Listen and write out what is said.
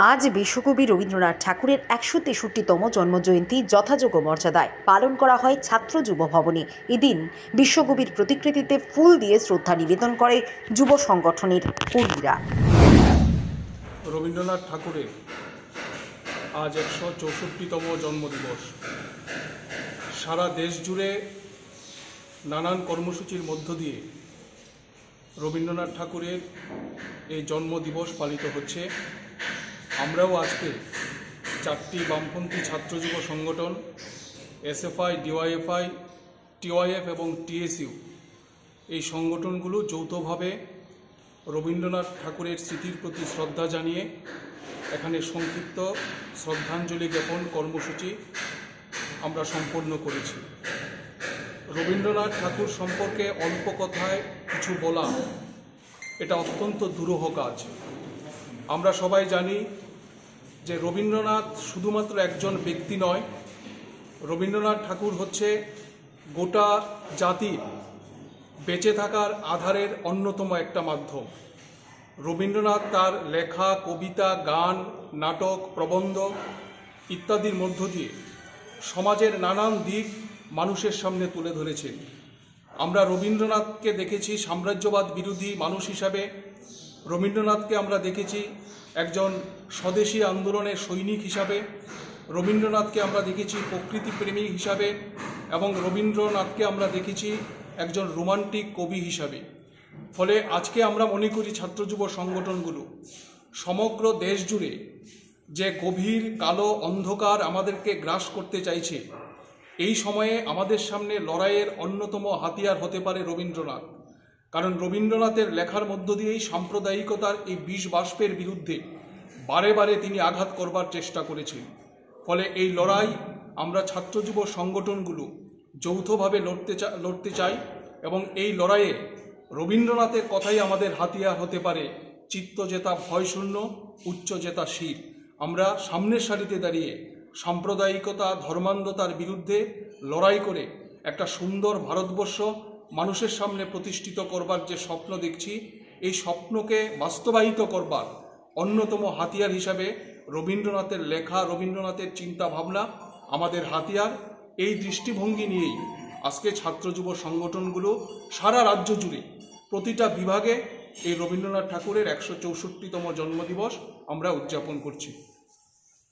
আজ বিশ্বকবি রবীন্দ্রনাথ ঠাকুরের ১৬৩তম জন্মজয়ন্তী যথাযোগ্য মর্যাদায় পালন করা হয় ছাত্র যুব ভবনে। এদিন বিশ্বকবির প্রতিকৃতিতে ফুল দিয়ে শ্রদ্ধা নিবেদন করে যুব সংগঠনের কর্মীরা। রবীন্দ্রনাথ ঠাকুরের আজ ১৬৪তম জন্মদিবস। সারা দেশ জুড়ে নানান কর্মসূচির মধ্য দিয়ে রবীন্দ্রনাথ ঠাকুরের এই জন্মদিবস পালিত হচ্ছে। আমরাও আজকে 4টি বামপন্থী ছাত্র যুব সংগঠন এসএফআই, ডিওয়াইএফআই, টিওয়াইএফ এবং টিএসইউ এই সংগঠনগুলো যৌথভাবে রবীন্দ্রনাথ ঠাকুরের স্মৃতির প্রতি শ্রদ্ধা জানিয়ে এখানে সংক্ষিপ্ত শ্রদ্ধাঞ্জলি জ্ঞাপন কর্মসূচি আমরা সম্পন্ন করেছি। রবীন্দ্রনাথ ঠাকুর সম্পর্কে অল্প কথায় কিছু বলা এটা অত্যন্ত দুরূহ কাজ। আমরা সবাই জানি যে রবীন্দ্রনাথ শুধুমাত্র একজন ব্যক্তি নয়, রবীন্দ্রনাথ ঠাকুর হচ্ছে গোটা জাতির বেঁচে থাকার আধারের অন্যতম একটা মাধ্যম। রবীন্দ্রনাথ তার লেখা, কবিতা, গান, নাটক, প্রবন্ধ ইত্যাদির মধ্য দিয়ে সমাজের নানান দিক মানুষের সামনে তুলে ধরেছেন। আমরা রবীন্দ্রনাথকে দেখেছি সাম্রাজ্যবাদ বিরোধী মানুষ হিসাবে, রবীন্দ্রনাথকে আমরা দেখেছি একজন স্বদেশী আন্দোলনের সৈনিক হিসাবে, রবীন্দ্রনাথকে আমরা দেখেছি প্রকৃতিপ্রেমী হিসাবে এবং রবীন্দ্রনাথকে আমরা দেখেছি একজন রোমান্টিক কবি হিসাবে। ফলে আজকে আমরা মনে করি ছাত্র যুব সংগঠনগুলো সমগ্র দেশ জুড়ে যে গভীর কালো অন্ধকার আমাদেরকে গ্রাস করতে চাইছে, এই সময়ে আমাদের সামনে লড়াইয়ের অন্যতম হাতিয়ার হতে পারে রবীন্দ্রনাথ। কারণ রবীন্দ্রনাথের লেখার মধ্য দিয়েই সাম্প্রদায়িকতার এই বিষ বাষ্পের বিরুদ্ধে বারে বারে তিনি আঘাত করবার চেষ্টা করেছেন। ফলে এই লড়াই আমরা ছাত্র যুব সংগঠনগুলো যৌথভাবে লড়তে চাই এবং এই লড়াইয়ে রবীন্দ্রনাথের কথাই আমাদের হাতিয়ার হতে পারে। চিত্ত জেতা ভয়শূন্য, উচ্চ জেতা শির। আমরা সামনের সারিতে দাঁড়িয়ে সাম্প্রদায়িকতা, ধর্মান্ধতার বিরুদ্ধে লড়াই করে একটা সুন্দর ভারতবর্ষ মানুষের সামনে প্রতিষ্ঠিত করবার যে স্বপ্ন দেখছি, এই স্বপ্নকে বাস্তবায়িত করবার অন্যতম হাতিয়ার হিসাবে রবীন্দ্রনাথের লেখা, রবীন্দ্রনাথের চিন্তা ভাবনা আমাদের হাতিয়ার। এই দৃষ্টিভঙ্গি নিয়েই আজকে ছাত্র যুব সংগঠনগুলো সারা রাজ্য জুড়ে প্রতিটা বিভাগে এই রবীন্দ্রনাথ ঠাকুরের ১৬৪তম জন্মদিবস আমরা উদযাপন করছি।